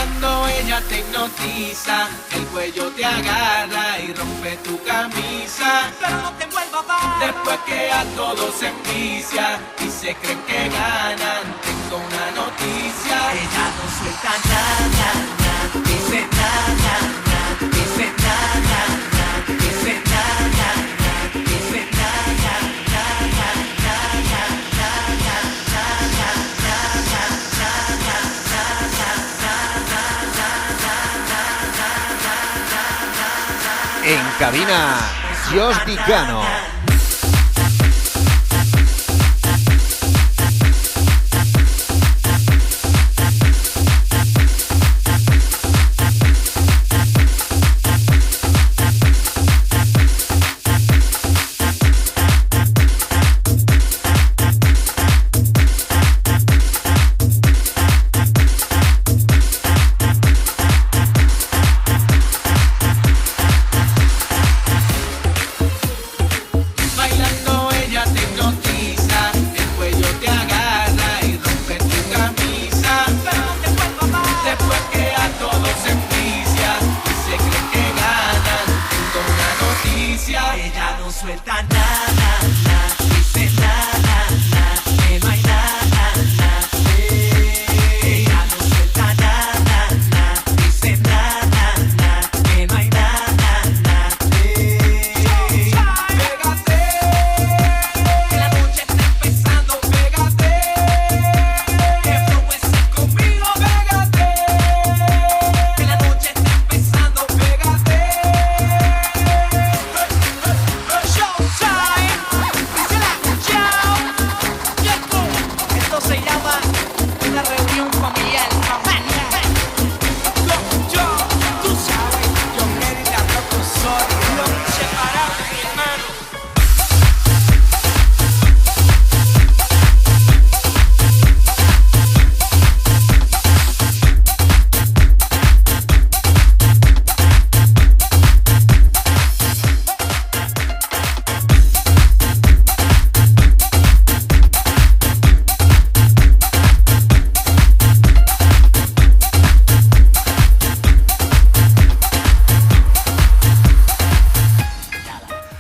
bailando ella te hipnotiza, el cuello te agarra y rompe tu camisa. Pero no te vuelvas a dar. Después que a todos se envicia y se creen que ganan, tengo una noticia. Ella no suelta nada, nada, dice nada, nada, dice nada, nada, dice nada, nada, dice nada, nada, nada, nada, En cabina, Josh Dicano.